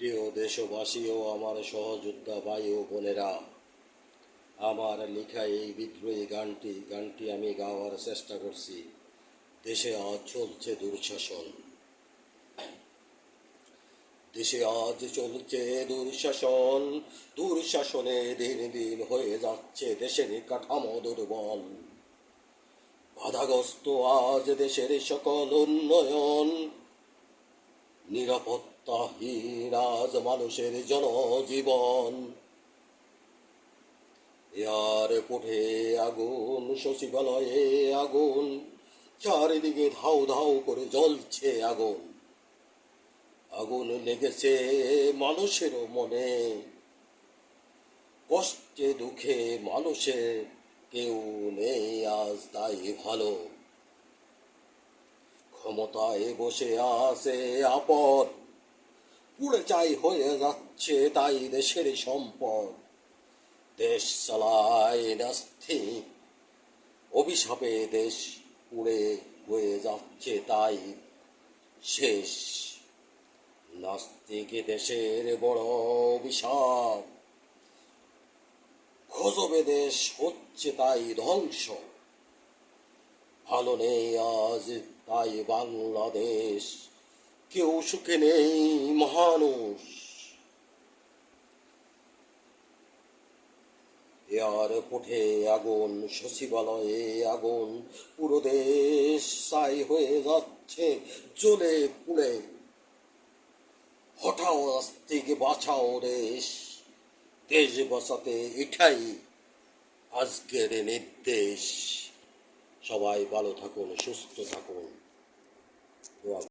প্রিয় দেশবাসী ও আমার সহযোদ্ধা ভাই ও বোনেরা, আমার লেখা এই বিদ্রোহী গানটি আমি গাওয়ার চেষ্টা করছি। দেশে আজ চলছে দুঃশাসন, দেশে আজ চলছে দুঃশাসন, দুঃশাসনে দিন দিন হয়ে যাচ্ছে দেশের কাঠামো দুর্বল। বাধাগ্রস্ত আজ দেশের সকল উন্নয়ন, নিরাপত্তাহীন আজ মানুষের জনজীবন। এয়ারপোর্টে আগুন, সচিবালয়ে আগুন, চারিদিকে ধাউ ধাউ করে জ্বলছে আগুন। আগুন লেগেছে মানুষেরও মনে, কষ্টে দুঃখে মানুষের কেউ নেই আজ তাই ভালো। ক্ষমতায় বসে আছে আপদ, পুড়ে চাই হয়ে যাচ্ছে তাই দেশের সম্পদ। দেশ চালায় নাস্তিক, অভিশাপে দেশ পুড়ে হয়ে যাচ্ছে তাই শেষ। নাস্তিক দেশের বড় অভিশাপ, গজবে দেশ হচ্ছে তাই ধ্বংস। ভালো নেই আজ তাই বাংলাদেশ, কেউ সুখে নেই মানুষ। এয়ারপোর্টে আগুন, সচিবালয়ে আগুন, পুরো দেশ ছাই হয়ে যাচ্ছে জ্বলে পুড়ে। হঠাও নাস্তিক, বাঁচাও দেশ, দেশ বাঁচাতে এটাই আজকের নির্দেশ। সবাই ভালো থাকুন, সুস্থ থাকুন।